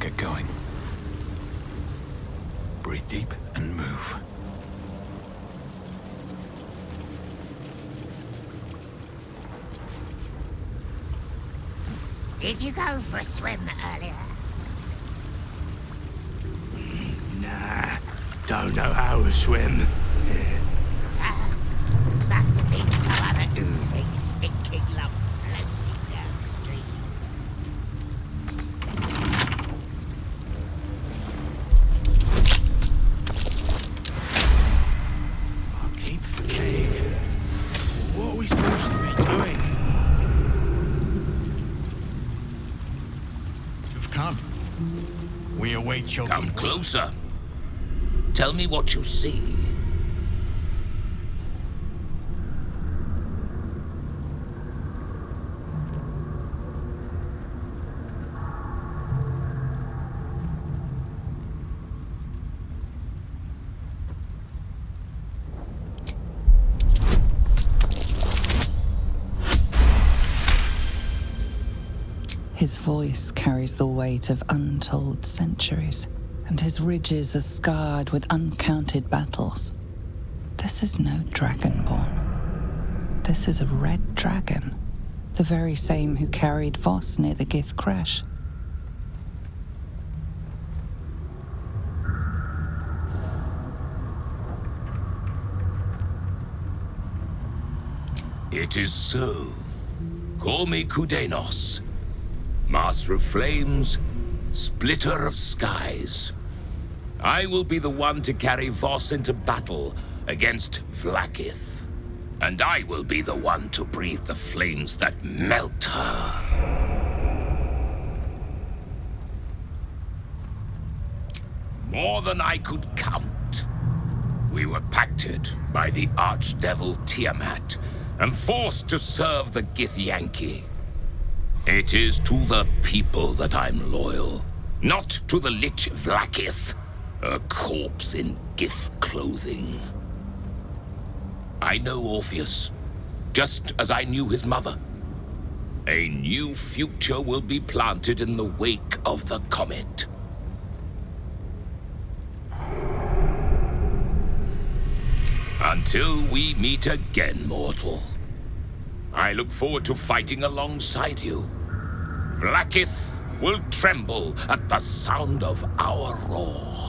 get going. Breathe deep and move. Did you go for a swim earlier? Nah, don't know how to swim. Must have been some other oozing, stinking lump floating downstream. I keep forgetting. What are we supposed to be doing? You've come. We await your Come good will. closer. Tell me what you see. His voice carries the weight of untold centuries, and his ridges are scarred with uncounted battles. This is no dragonborn. This is a red dragon, the very same who carried Voss near the Gith crash. It is so. Call me Kudenos. Master of Flames, Splitter of Skies. I will be the one to carry Voss into battle against Vlaakith. And I will be the one to breathe the flames that melt her. More than I could count. We were pacted by the archdevil Tiamat and forced to serve the Githyanki. It is to the people that I'm loyal, not to the Lich Vlaakith, a corpse in Gith clothing. I know Orpheus, just as I knew his mother. A new future will be planted in the wake of the comet. Until we meet again, mortal. I look forward to fighting alongside you. Vlaakith will tremble at the sound of our roar.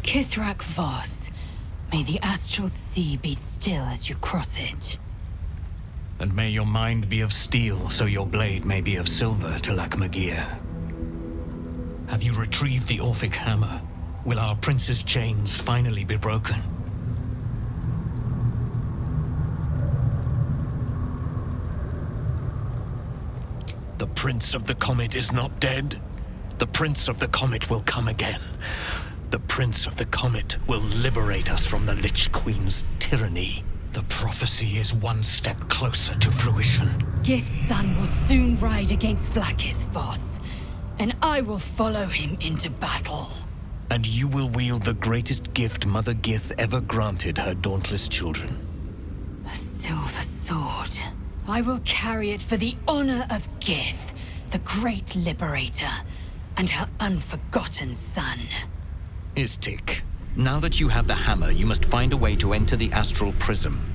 Kithrak Voss, may the astral sea be still as you cross it. And may your mind be of steel, so your blade may be of silver, Talak Magir. Have you retrieved the Orphic hammer? Will our prince's chains finally be broken? The Prince of the Comet is not dead. The Prince of the Comet will come again. The Prince of the Comet will liberate us from the Lich Queen's tyranny. The prophecy is one step closer to fruition. Gith's son will soon ride against Vlaakith, Voss, and I will follow him into battle. And you will wield the greatest gift Mother Gith ever granted her dauntless children. A silver sword. I will carry it for the honor of Gith, the great liberator, and her unforgotten son. Istik, now that you have the hammer, you must find a way to enter the astral prism.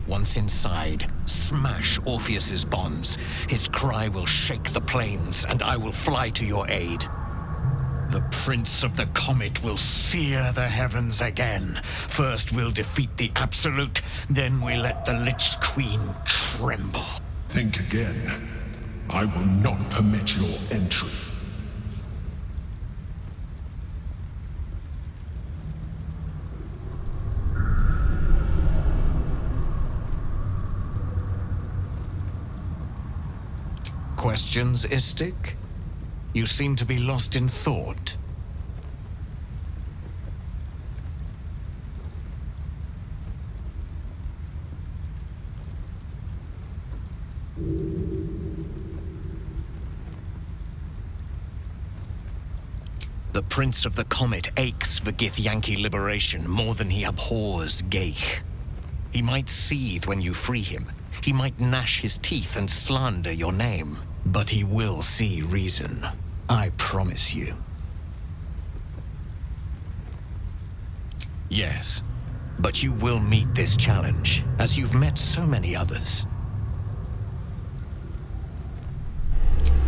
Once inside, smash Orpheus's bonds. His cry will shake the plains, and I will fly to your aid. The Prince of the Comet will sear the heavens again. First we'll defeat the Absolute, then we let the Lich Queen tremble. Think again. I will not permit your entry. Questions, Istik? You seem to be lost in thought. The Prince of the Comet aches for Githyanki liberation more than he abhors Geich. He might seethe when you free him. He might gnash his teeth and slander your name. But he will see reason. I promise you. Yes, but you will meet this challenge, as you've met so many others.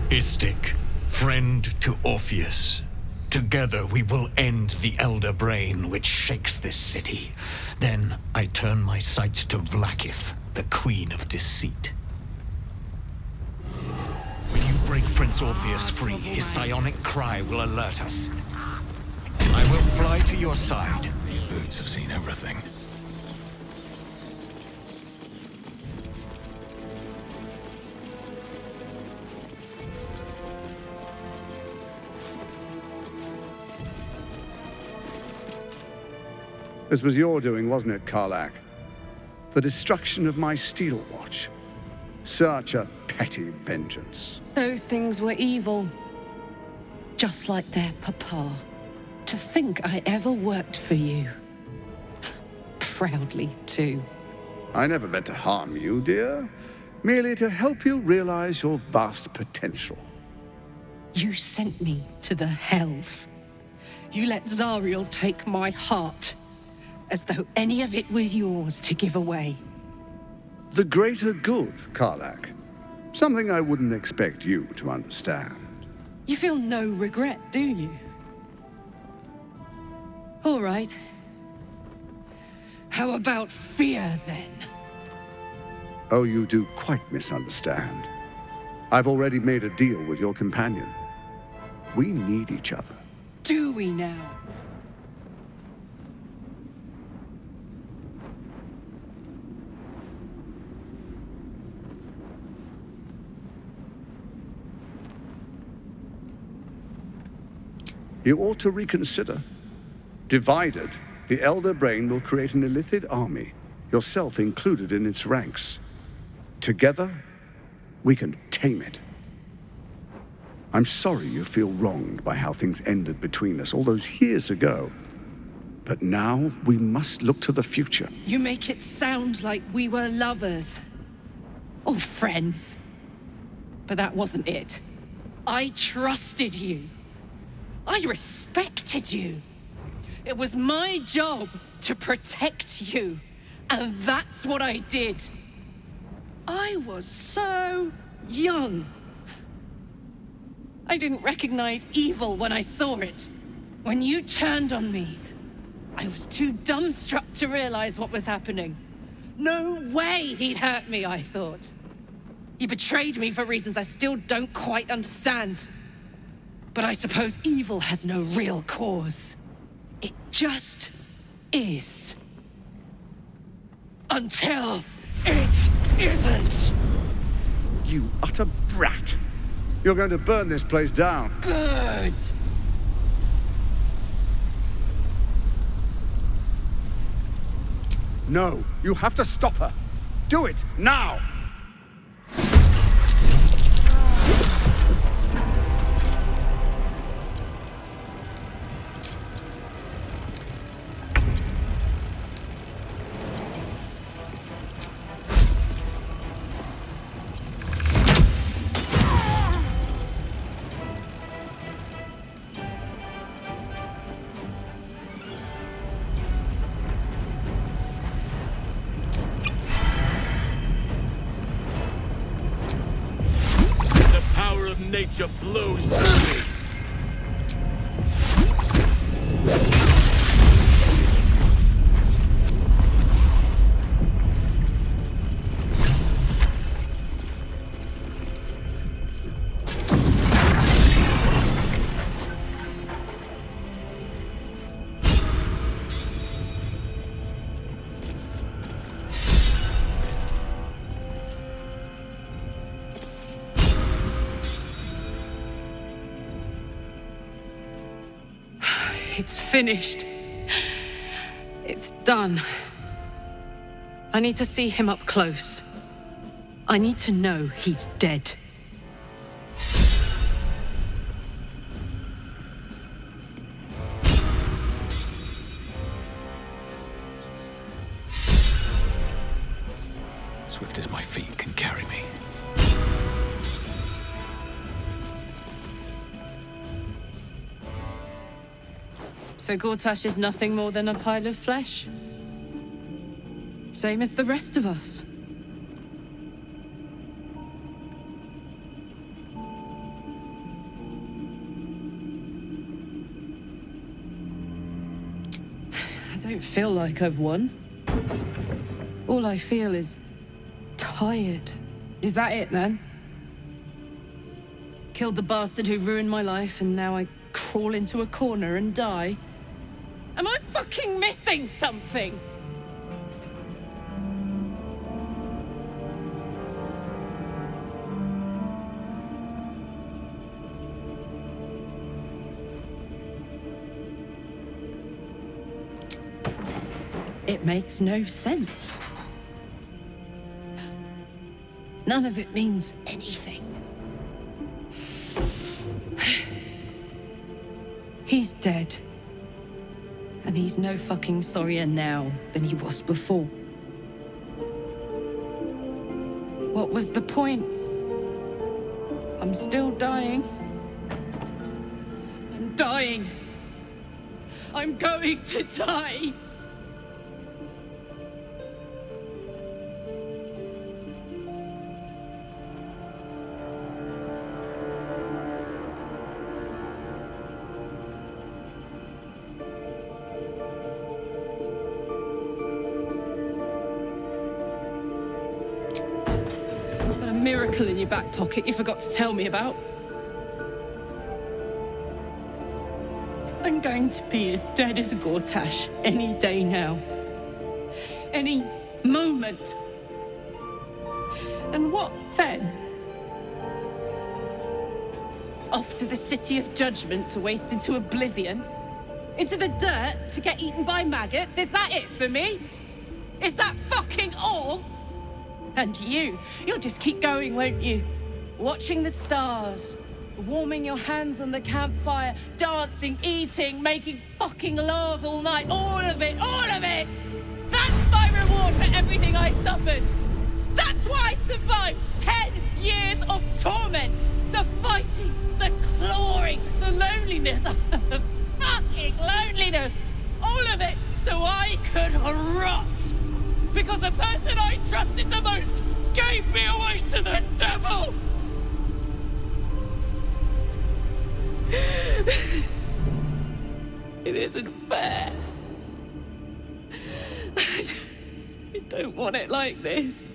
Istik, friend to Orpheus. Together we will end the Elder Brain which shakes this city. Then I turn my sights to Vlaakith, the Queen of Deceit. When you break Prince Orpheus free, his psionic cry will alert us. I will fly to your side. These boots have seen everything. This was your doing, wasn't it, Karlach? The destruction of my steel watch. Such a petty vengeance. Those things were evil. Just like their papa. To think I ever worked for you. Proudly, too. I never meant to harm you, dear. Merely to help you realize your vast potential. You sent me to the hells. You let Zariel take my heart. As though any of it was yours to give away. The greater good, Karlach. Something I wouldn't expect you to understand. You feel no regret, do you? All right. How about fear, then? Oh, you do quite misunderstand. I've already made a deal with your companion. We need each other. Do we now? You ought to reconsider. Divided, the Elder Brain will create an Illithid army, yourself included in its ranks. Together, we can tame it. I'm sorry you feel wronged by how things ended between us all those years ago. But now, we must look to the future. You make it sound like we were lovers. Or friends. But that wasn't it. I trusted you. I respected you. It was my job to protect you. And that's what I did. I was so young. I didn't recognize evil when I saw it. When you turned on me, I was too dumbstruck to realize what was happening. No way he'd hurt me, I thought. He betrayed me for reasons I still don't quite understand. But I suppose evil has no real cause. It just is. Until it isn't. You utter brat. You're going to burn this place down. Good. No, you have to stop her. Do it, now! Nature flows through me. It's finished. It's done. I need to see him up close. I need to know he's dead. my feet can carry me. So Gortash is nothing more than a pile of flesh? Same as the rest of us. I don't feel like I've won. All I feel is tired. Is that it, then? Killed the bastard who ruined my life, and now I crawl into a corner and die? Am I fucking missing something? It makes no sense. None of it means anything. He's dead. And he's no fucking sorrier now than he was before. What was the point? I'm still dying. I'm dying. I'm going to die. Miracle in your back pocket you forgot to tell me about. I'm going to be as dead as a Gortash any day now. Any moment. And what then? Off to the City of Judgment to waste into oblivion? Into the dirt to get eaten by maggots? Is that it for me? Is that fucking all? And you'll just keep going, won't you? Watching the stars, warming your hands on the campfire, dancing, eating, making fucking love all night. All of it, all of it! That's my reward for everything I suffered. That's why I survived 10 years of torment. The fighting, the clawing, the loneliness, the fucking loneliness. All of it so I could rot. Because the person I trusted the most gave me away to the devil! It isn't fair. I don't want it like this.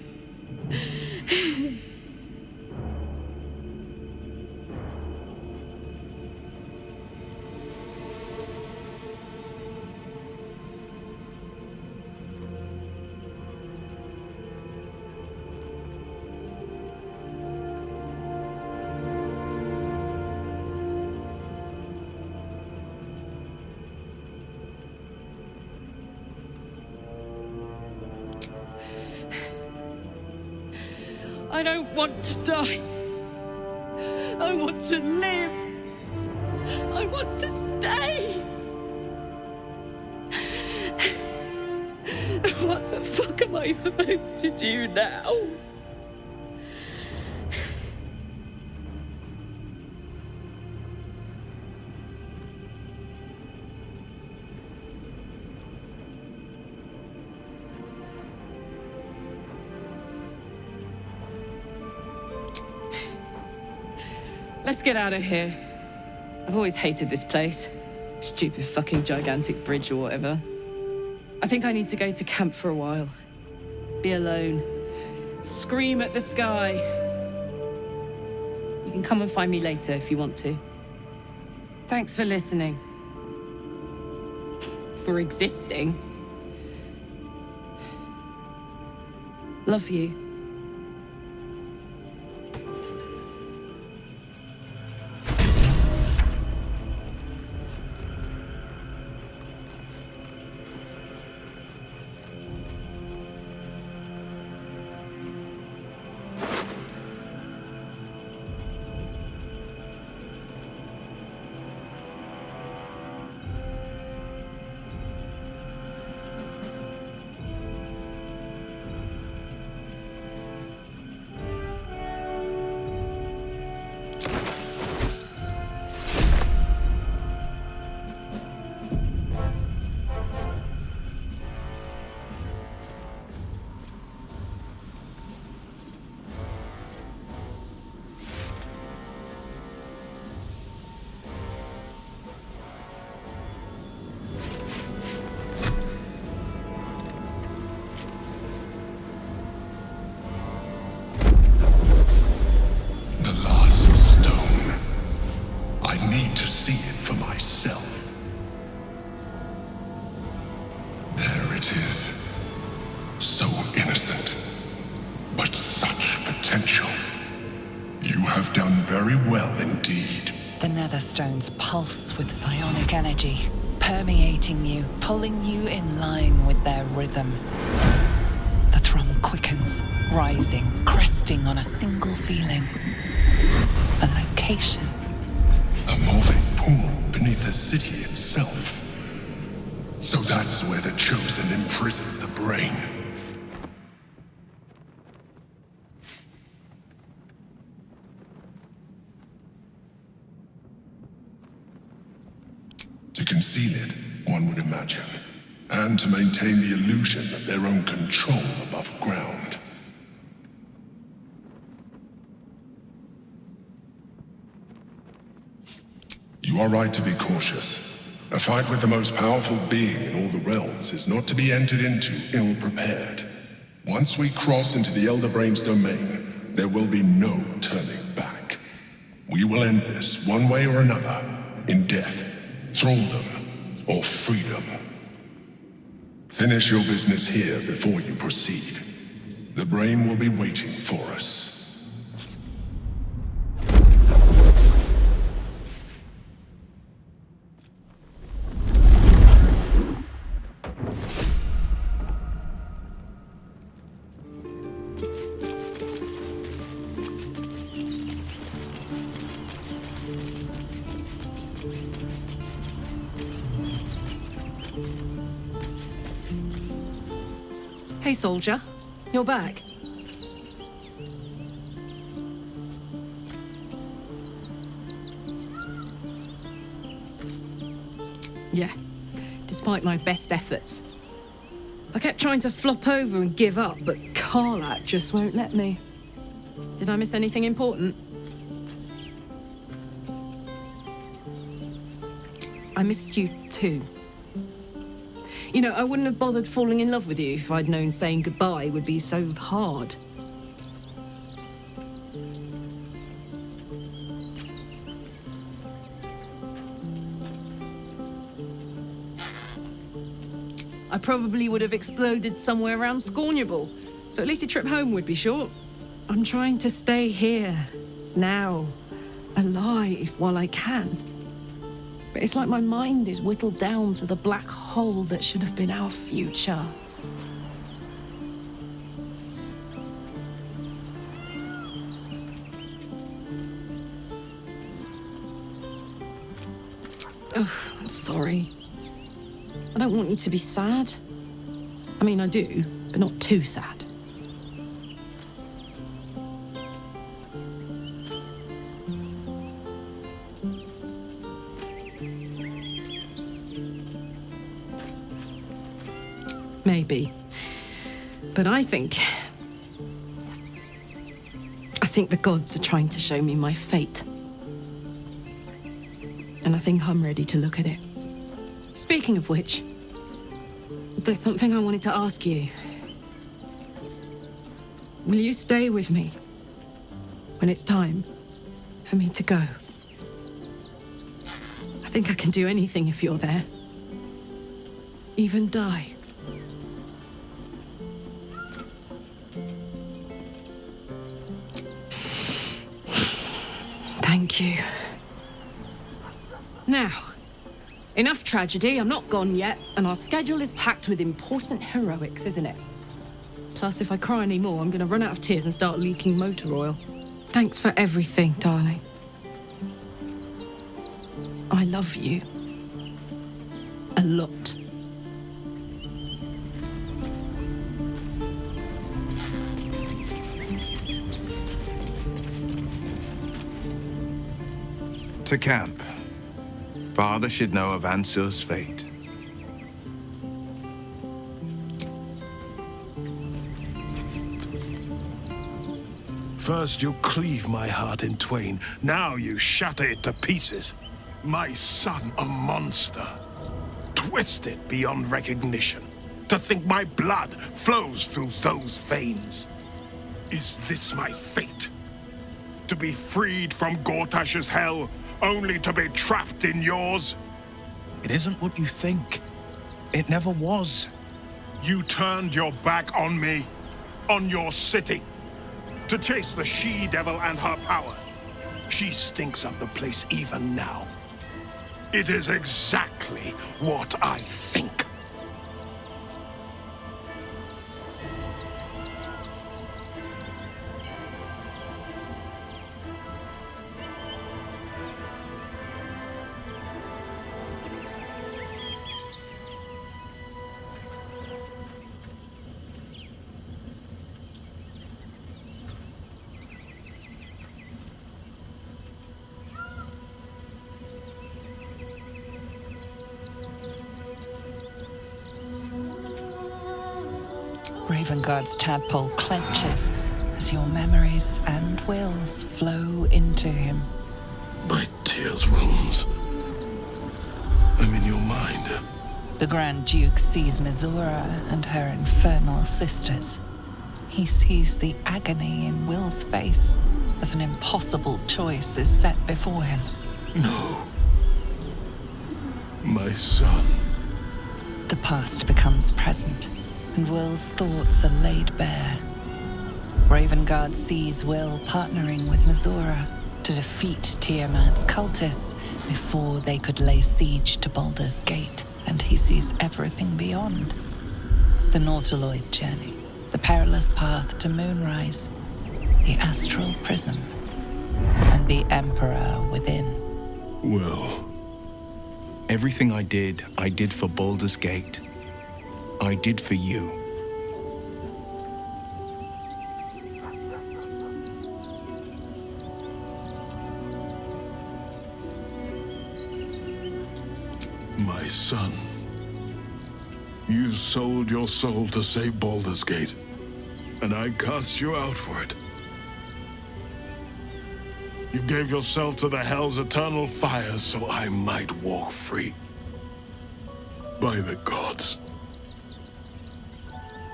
I don't want to die. I want to live. I want to stay. What the fuck am I supposed to do now? Let's get out of here. I've always hated this place. Stupid fucking gigantic bridge or whatever. I think I need to go to camp for a while. Be alone. Scream at the sky. You can come and find me later if you want to. Thanks for listening. For existing. Love you. have done very well indeed. The Netherstones pulse with psionic energy, permeating you, pulling you in line with their rhythm. The thrum quickens, rising, cresting on a single feeling. A location. A morphing pool beneath the city itself. So that's where the Chosen imprisoned the brain. To conceal it, one would imagine, and to maintain the illusion of their own control above ground. You are right to be cautious. A fight with the most powerful being in all the realms is not to be entered into ill-prepared. Once we cross into the Elder Brain's domain, there will be no turning back. We will end this one way or another, in death, thraldom, or freedom. Finish your business here before you proceed. The brain will be waiting for us. Hey, soldier. You're back. Yeah, despite my best efforts. I kept trying to flop over and give up, but Karlach just won't let me. Did I miss anything important? I missed you too. You know, I wouldn't have bothered falling in love with you if I'd known saying goodbye would be so hard. I probably would have exploded somewhere around Scornable, so at least a trip home would be short. I'm trying to stay here, now, alive while I can. But it's like my mind is whittled down to the black hole that should have been our future. Ugh, I'm sorry. I don't want you to be sad. I mean, I do, but not too sad. Maybe. But I think the gods are trying to show me my fate. And I think I'm ready to look at it. Speaking of which, there's something I wanted to ask you. Will you stay with me when it's time for me to go? I think I can do anything if you're there. Even die. Thank you. Now, enough tragedy, I'm not gone yet, and our schedule is packed with important heroics, isn't it? Plus, if I cry anymore, I'm gonna run out of tears and start leaking motor oil. Thanks for everything, darling. I love you. A lot. To camp. Father should know of Ansur's fate. First you cleave my heart in twain, now you shatter it to pieces. My son, a monster. Twisted beyond recognition. To think my blood flows through those veins. Is this my fate? To be freed from Gortash's hell, only to be trapped in yours? It isn't what you think. It never was. You turned your back on me, on your city, to chase the she-devil and her power. She stinks up the place even now. It is exactly what I think. Ravengard's tadpole clenches as your memories and wills flow into him. My tears wounds. I'm in your mind. The Grand Duke sees Mizora and her infernal sisters. He sees the agony in Will's face as an impossible choice is set before him. No. My son. The past becomes present, and Will's thoughts are laid bare. Ravengard sees Will partnering with Mizora to defeat Tiamat's cultists before they could lay siege to Baldur's Gate, and he sees everything beyond. The Nautiloid journey, the perilous path to Moonrise, the astral prism, and the Emperor within. Will. Everything I did for Baldur's Gate. I did for you. My son. You sold your soul to save Baldur's Gate, and I cast you out for it. You gave yourself to the Hell's eternal fires so I might walk free. By the gods.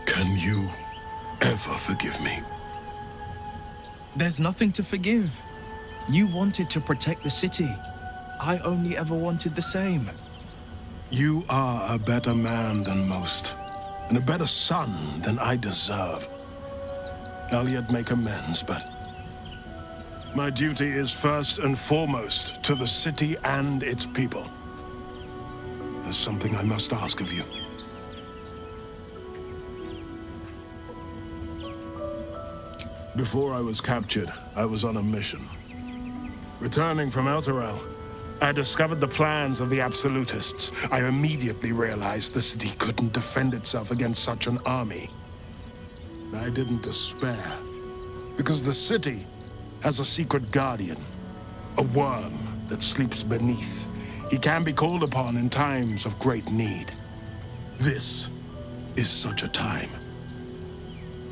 Can you ever forgive me? There's nothing to forgive. You wanted to protect the city. I only ever wanted the same. You are a better man than most, and a better son than I deserve. I'll yet make amends, but my duty is first and foremost to the city and its people. There's something I must ask of you. Before I was captured, I was on a mission. Returning from Elturel, I discovered the plans of the Absolutists. I immediately realized the city couldn't defend itself against such an army. I didn't despair, because the city has a secret guardian, a worm that sleeps beneath. He can be called upon in times of great need. This is such a time.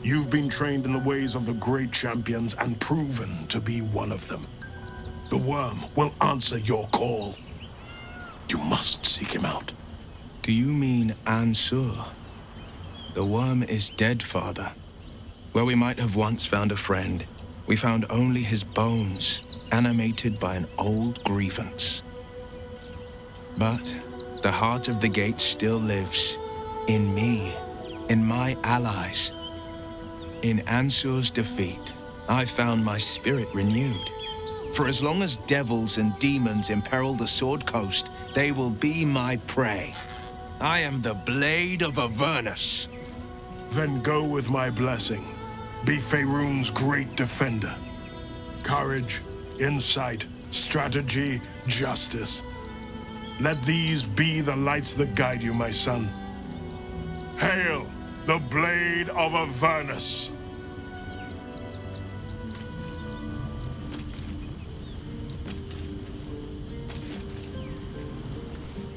You've been trained in the ways of the great champions and proven to be one of them. The worm will answer your call. You must seek him out. Do you mean Ansur? The worm is dead, Father. Where we might have once found a friend, we found only his bones, animated by an old grievance. But the heart of the gate still lives, in me, in my allies. In Ansur's defeat, I found my spirit renewed. For as long as devils and demons imperil the Sword Coast, they will be my prey. I am the Blade of Avernus. Then go with my blessing. Be Faerun's great defender. Courage, insight, strategy, justice. Let these be the lights that guide you, my son. Hail, the Blade of Avernus!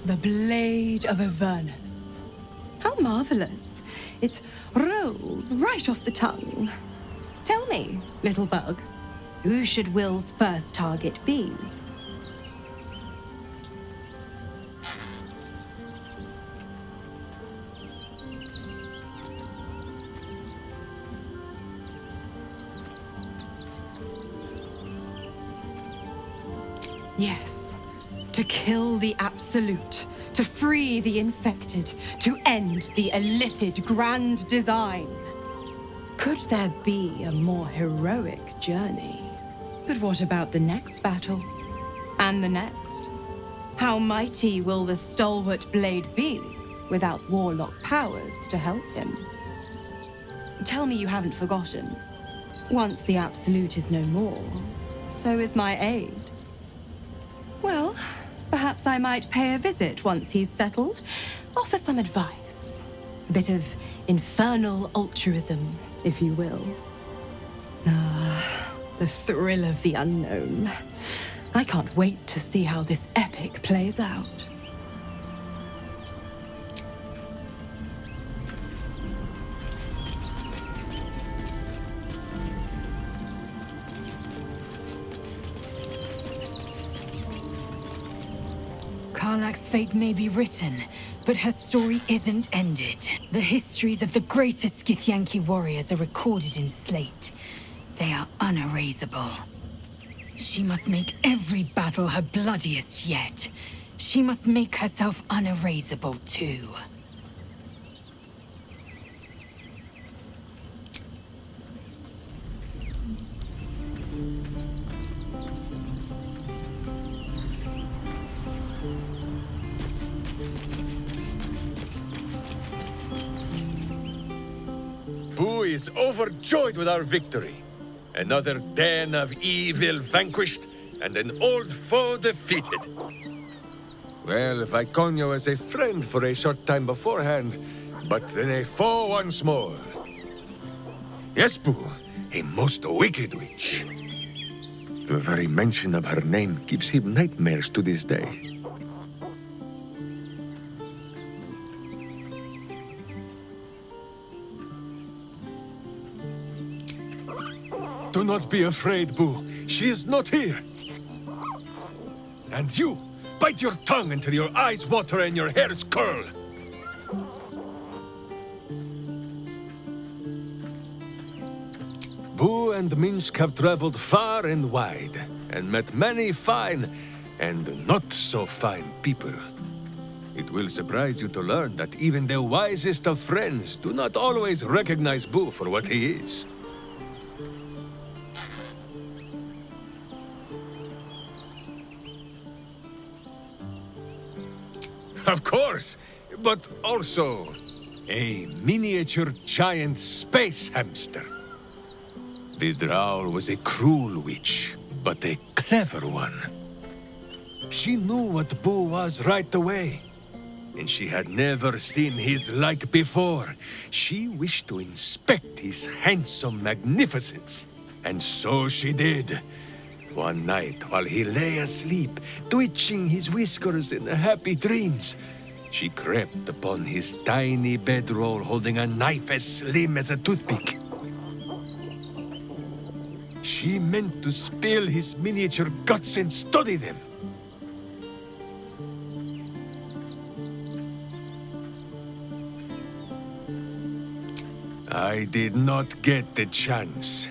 The Blade of Avernus. How marvelous. It rolls right off the tongue. Tell me, little bug, who should Will's first target be? Yes. To kill the Absolute, to free the infected, to end the Illithid grand design. Could there be a more heroic journey? But what about the next battle? And the next? How mighty will the stalwart blade be without warlock powers to help him? Tell me you haven't forgotten. Once the Absolute is no more, so is my aid. Well, perhaps I might pay a visit once he's settled. Offer some advice. A bit of infernal altruism, if you will. Ah, the thrill of the unknown. I can't wait to see how this epic plays out. Karlach's fate may be written, but her story isn't ended. The histories of the greatest Githyanki warriors are recorded in slate. They are unerasable. She must make every battle her bloodiest yet. She must make herself unerasable too. Boo is overjoyed with our victory. Another den of evil vanquished, and an old foe defeated. Well, Viconio was a friend for a short time beforehand, but then a foe once more. Yes, Boo, a most wicked witch. The very mention of her name gives him nightmares to this day. Do not be afraid, Boo. She is not here. And you, bite your tongue until your eyes water and your hairs curl. Boo and Minsk have traveled far and wide, and met many fine and not so fine people. It will surprise you to learn that even the wisest of friends do not always recognize Boo for what he is. Of course, but also a miniature giant space hamster. The Drow was a cruel witch, but a clever one. She knew what Boo was right away, and she had never seen his like before. She wished to inspect his handsome magnificence, and so she did. One night, while he lay asleep, twitching his whiskers in happy dreams, she crept upon his tiny bedroll holding a knife as slim as a toothpick. She meant to spill his miniature guts and study them. I did not get the chance.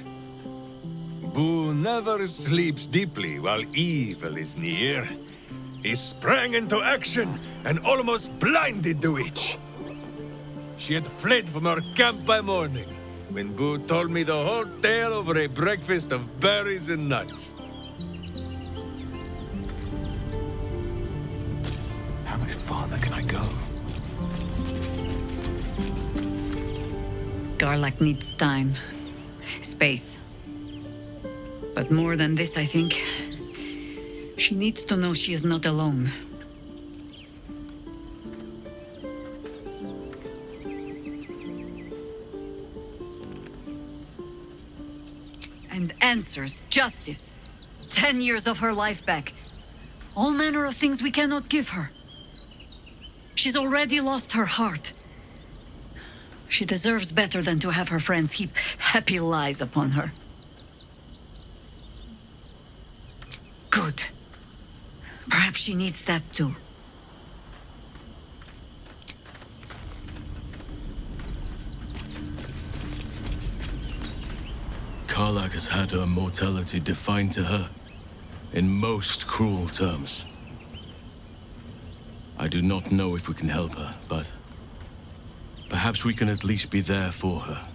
Boo never sleeps deeply while evil is near. He sprang into action and almost blinded the witch. She had fled from our camp by morning, when Boo told me the whole tale over a breakfast of berries and nuts. How much farther can I go? Karlach needs time. Space. But more than this, I think, she needs to know she is not alone. And answers, justice, 10 years of her life back. All manner of things we cannot give her. She's already lost her heart. She deserves better than to have her friends heap happy lies upon her. Good. Perhaps she needs that too. Karlach has had her mortality defined to her in most cruel terms. I do not know if we can help her, but perhaps we can at least be there for her.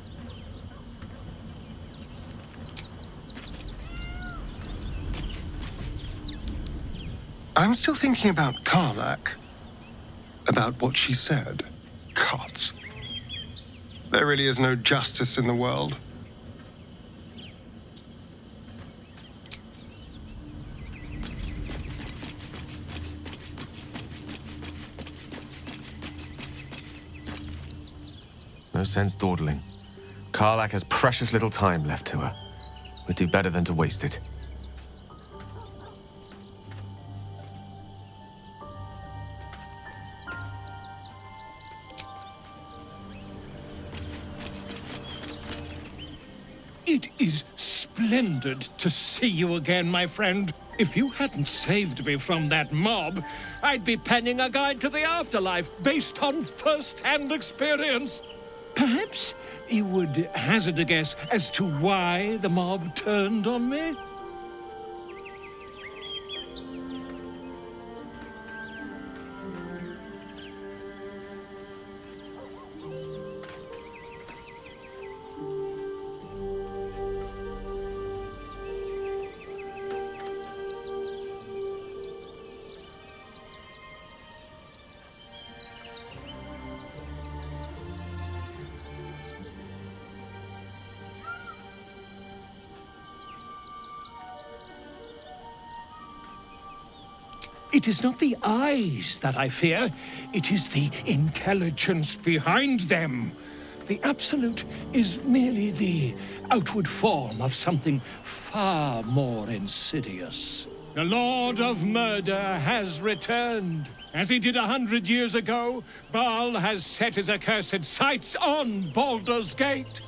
I'm still thinking about Karlak. About what she said. Gods. There really is no justice in the world. No sense dawdling. Karlak has precious little time left to her. We'd do better than to waste it. It is splendid to see you again, my friend. If you hadn't saved me from that mob, I'd be penning a guide to the afterlife based on first-hand experience. Perhaps you would hazard a guess as to why the mob turned on me? It is not the eyes that I fear, it is the intelligence behind them. The Absolute is merely the outward form of something far more insidious. The Lord of Murder has returned. As he did 100 years ago, Baal has set his accursed sights on Baldur's Gate.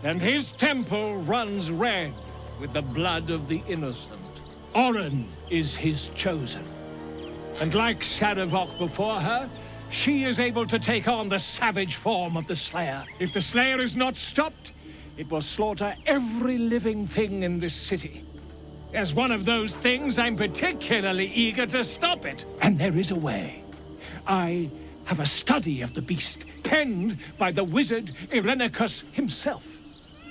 And his temple runs red with the blood of the innocent. Orin is his chosen. And like Sarevok before her, she is able to take on the savage form of the Slayer. If the Slayer is not stopped, it will slaughter every living thing in this city. As one of those things, I'm particularly eager to stop it. And there is a way. I have a study of the beast, penned by the wizard Irenicus himself.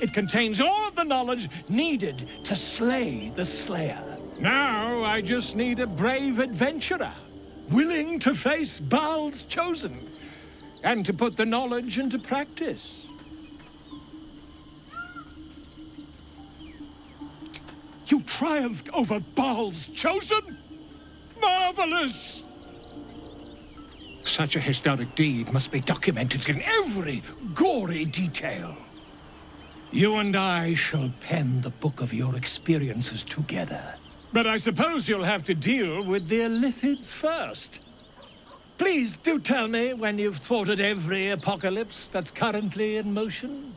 It contains all of the knowledge needed to slay the Slayer. Now, I just need a brave adventurer, willing to face Baal's chosen, and to put the knowledge into practice. You triumphed over Baal's chosen? Marvelous! Such a historic deed must be documented in every gory detail. You and I shall pen the book of your experiences together. But I suppose you'll have to deal with the Illithids first. Please do tell me when you've thwarted every apocalypse that's currently in motion.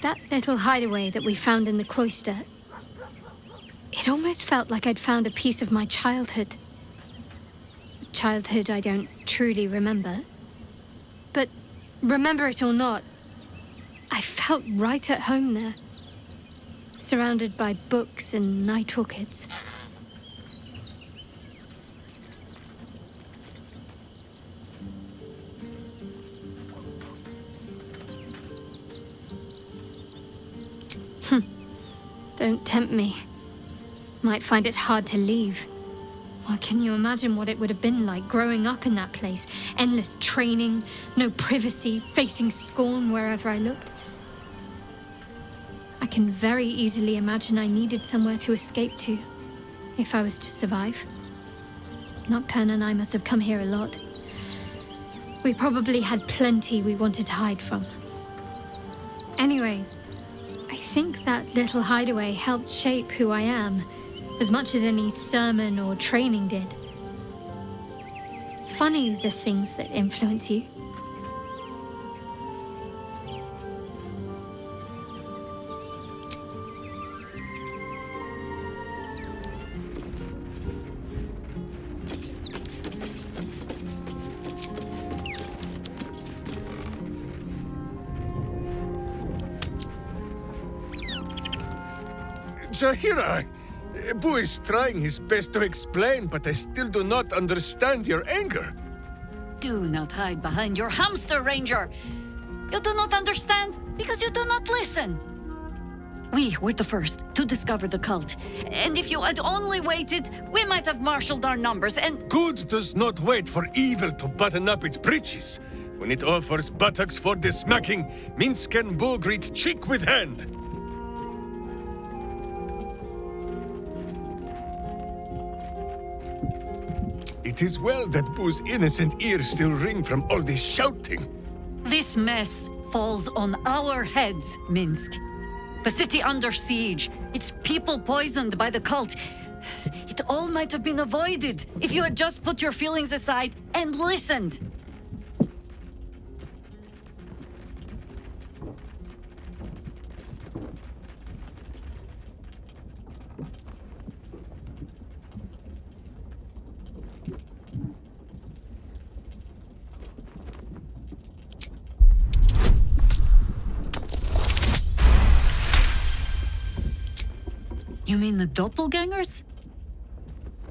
That little hideaway that we found in the cloister, it almost felt like I'd found a piece of my childhood. Childhood I don't truly remember. But remember it or not, I felt right at home there, surrounded by books and night orchids. Don't tempt me. Might find it hard to leave. Well, can you imagine what it would have been like growing up in that place? Endless training, no privacy, facing scorn wherever I looked. I can very easily imagine I needed somewhere to escape to, if I was to survive. Nocturne and I must have come here a lot. We probably had plenty we wanted to hide from. Anyway, I think that little hideaway helped shape who I am, as much as any sermon or training did. Funny the things that influence you. Zahira, Boo is trying his best to explain, but I still do not understand your anger. Do not hide behind your hamster, Ranger. You do not understand because you do not listen. We were the first to discover the cult. And if you had only waited, we might have marshaled our numbers and... Good does not wait for evil to button up its breeches. When it offers buttocks for the smacking, Minsk and Bo greet cheek with hand. It is well that Boo's innocent ears still ring from all this shouting. This mess falls on our heads, Minsk. The city under siege, its people poisoned by the cult. It all might have been avoided if you had just put your feelings aside and listened. You mean the doppelgangers?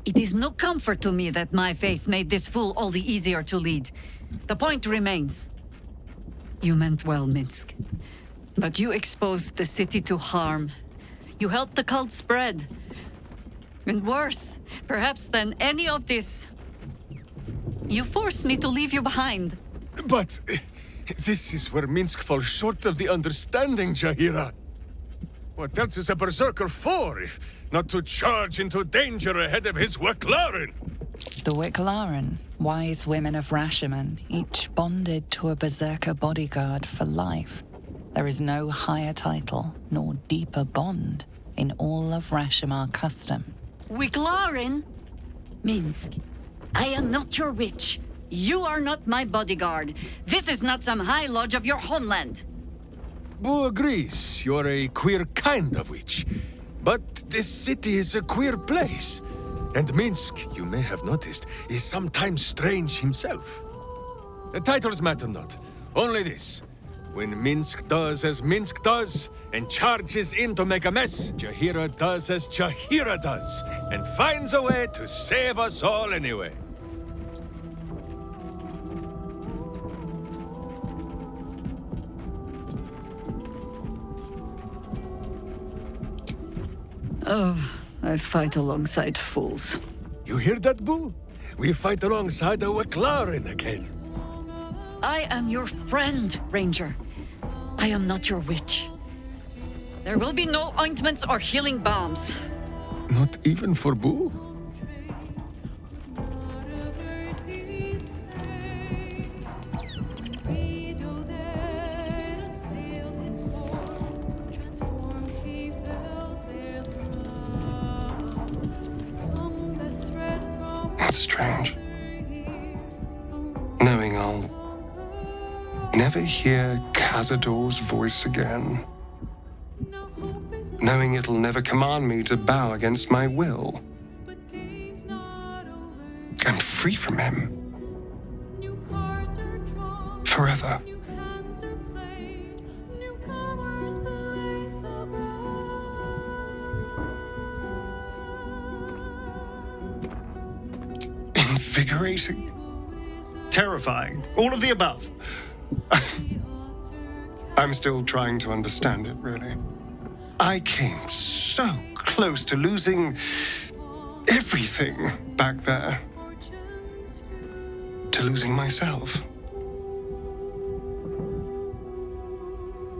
It is no comfort to me that my face made this fool all the easier to lead. The point remains. You meant well, Minsk. But you exposed the city to harm. You helped the cult spread. And worse, perhaps than any of this, you forced me to leave you behind. But this is where Minsk falls short of the understanding, Jaheira. What else is a berserker for, if not to charge into danger ahead of his Waclaren? The Wicklaren, wise women of Rashomon, each bonded to a berserker bodyguard for life. There is no higher title nor deeper bond in all of Rashomon custom. Wiclaren? Minsk, I am not your witch. You are not my bodyguard. This is not some high lodge of your homeland. Boo agrees you're a queer kind of witch. But this city is a queer place. And Minsk, you may have noticed, is sometimes strange himself. The titles matter not. Only this. When Minsk does as Minsk does, and charges in to make a mess, Jaheira does as Jaheira does, and finds a way to save us all anyway. Oh, I fight alongside fools. You hear that, Boo? We fight alongside a Waclaren again. I am your friend, Ranger. I am not your witch. There will be no ointments or healing balms. Not even for Boo? That's strange. Knowing I'll never hear Cazador's voice again. Knowing it'll never command me to bow against my will. I'm free from him. Forever. Invigorating. Terrifying. All of the above. I'm still trying to understand it, really. I came so close to losing everything back there. To losing myself.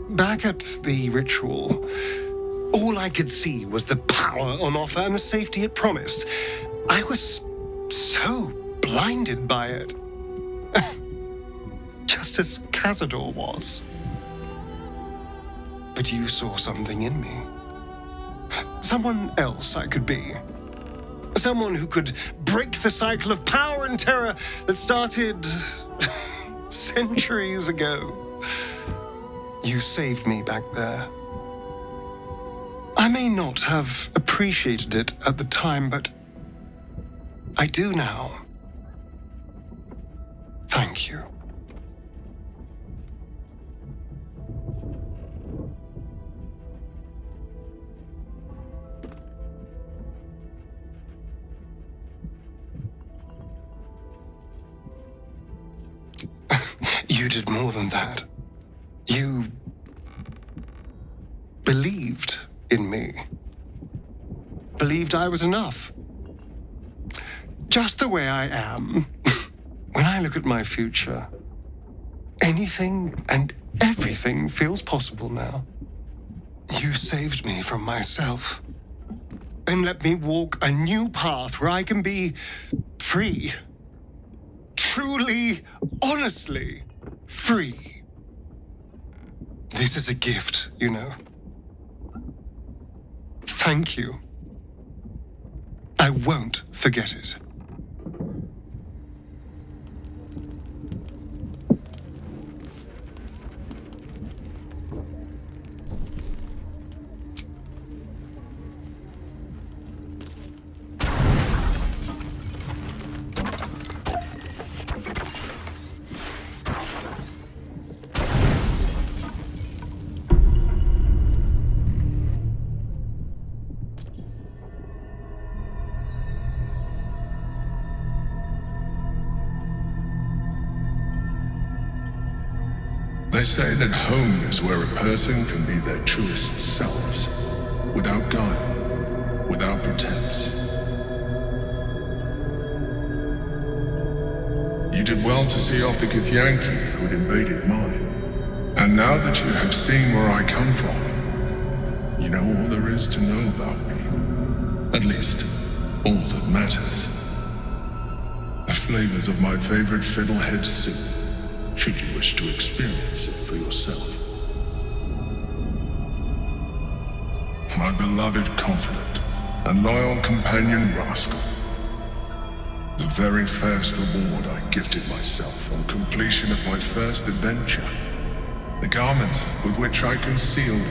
Back at the ritual, all I could see was the power on offer and the safety it promised. I was so blinded by it. Just as Cazador was. But you saw something in me. Someone else I could be. Someone who could break the cycle of power and terror that started centuries ago. You saved me back there. I may not have appreciated it at the time, but I do now. Thank you. You did more than that. You believed in me. Believed I was enough. Just the way I am. When I look at my future, anything and everything feels possible now. You saved me from myself. And let me walk a new path where I can be free. Truly, honestly free. This is a gift, you know. Thank you. I won't forget it. They say that home is where a person can be their truest selves, without guile, without pretense. You did well to see off the Githyanki who had invaded mine. And now that you have seen where I come from, you know all there is to know about me. At least, all that matters. The flavors of my favorite fiddlehead soup, should you wish to experience it for yourself. My beloved confidant and loyal companion rascal. The very first reward I gifted myself on completion of my first adventure. The garments with which I concealed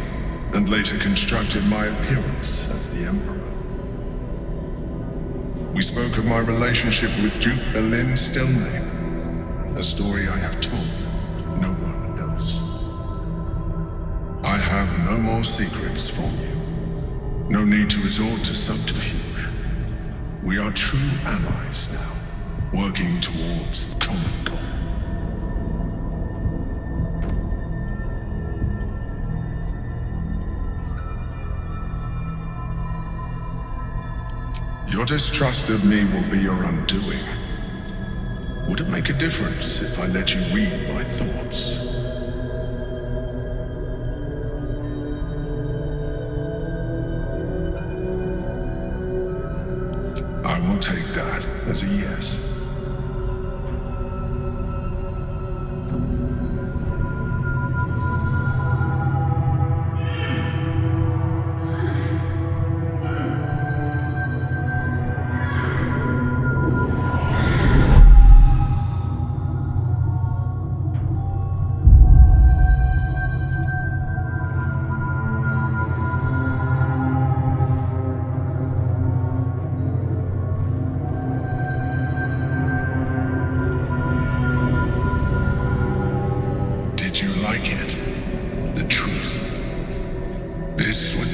and later constructed my appearance as the Emperor. We spoke of my relationship with Duke Berlin Stilname. A story I have told no one else. I have no more secrets from you. No need to resort to subterfuge. We are true allies now, working towards a common goal. Your distrust of me will be your undoing. Would it make a difference if I let you read my thoughts? I will take that as a yes.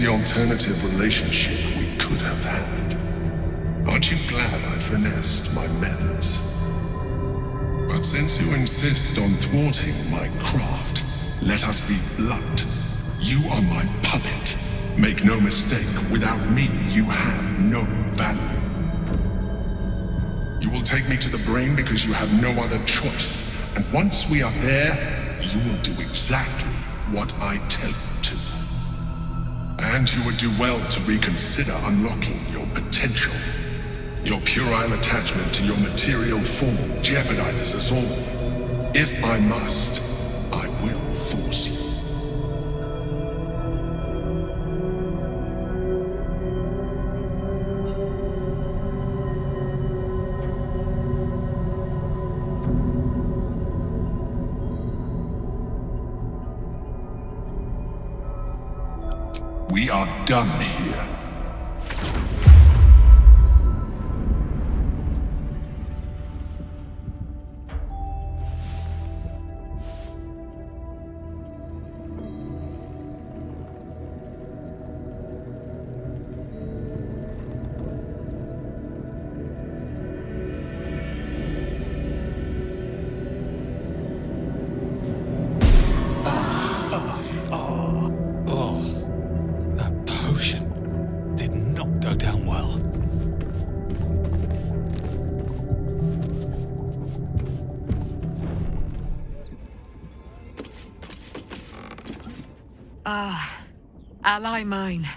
Alternative relationship we could have had. Aren't you glad I finessed my methods? But since you insist on thwarting my craft, let us be blunt. You are my puppet. Make no mistake, without me, you have no value. You will take me to the brain because you have no other choice. And once we are there, you will do exactly what I tell you to. And you would do well to reconsider unlocking your potential. Your puerile attachment to your material form jeopardizes us all. If I must, I will force you. We are done here. Ah, ally mine.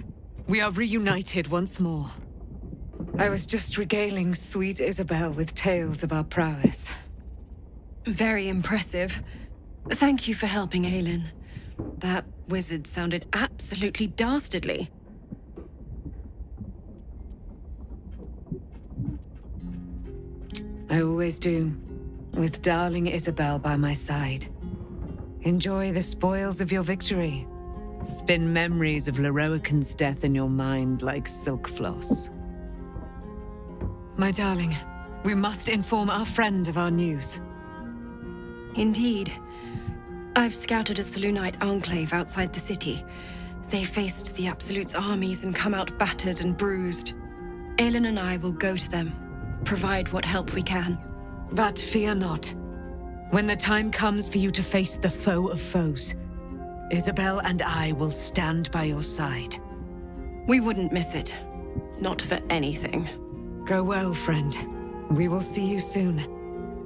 We are reunited once more. I was just regaling sweet Isabel with tales of our prowess. Very impressive. Thank you for helping Aelin. That wizard sounded absolutely dastardly. I always do, with darling Isabel by my side. Enjoy the spoils of your victory. Spin memories of Leroican's death in your mind like silk floss. My darling, we must inform our friend of our news. Indeed. I've scouted a Selûnite enclave outside the city. They faced the Absolute's armies and come out battered and bruised. Aelin and I will go to them, provide what help we can. But fear not. When the time comes for you to face the foe of foes, Isabel and I will stand by your side. We wouldn't miss it. Not for anything. Go well, friend. We will see you soon.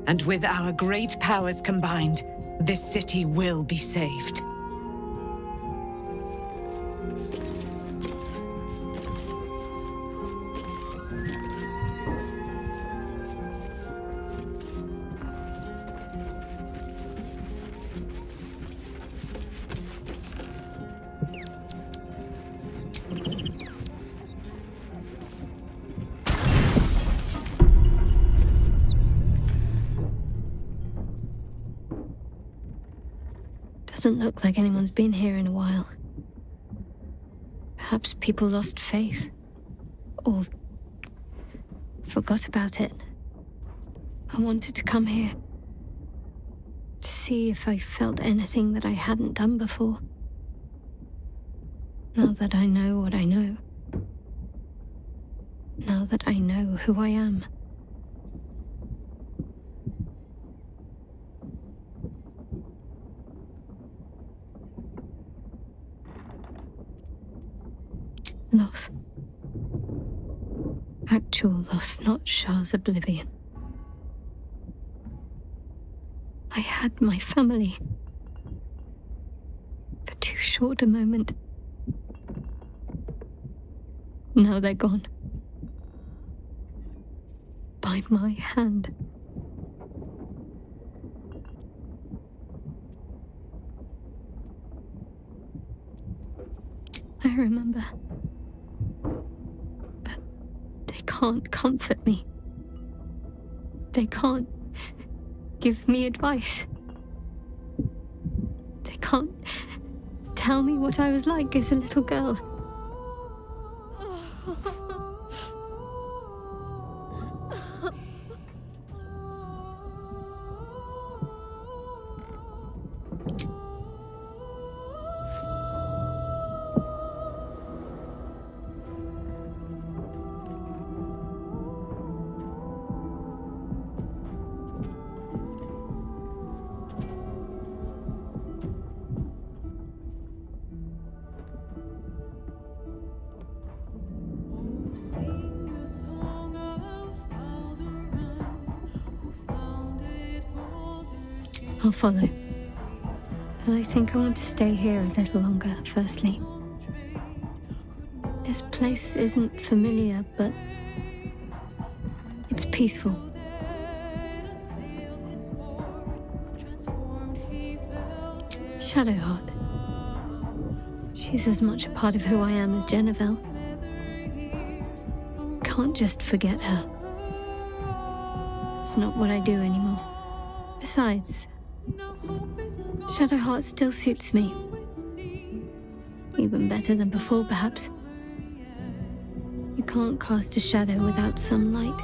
And with our great powers combined, this city will be saved. Doesn't look like anyone's been here in a while. Perhaps people lost faith. Or forgot about it. I wanted to come here. To see if I felt anything that I hadn't done before. Now that I know what I know. Now that I know who I am. Loss. Actual loss, not Shah's oblivion. I had my family. For too short a moment. Now they're gone. By my hand. I remember. They can't comfort me. They can't give me advice. They can't tell me what I was like as a little girl. I'll follow. But I think I want to stay here a little longer, firstly. This place isn't familiar, but it's peaceful. Shadowheart. She's as much a part of who I am as Jennifer. Can't just forget her. It's not what I do anymore. Besides, Shadowheart still suits me. Even better than before, perhaps. You can't cast a shadow without some light.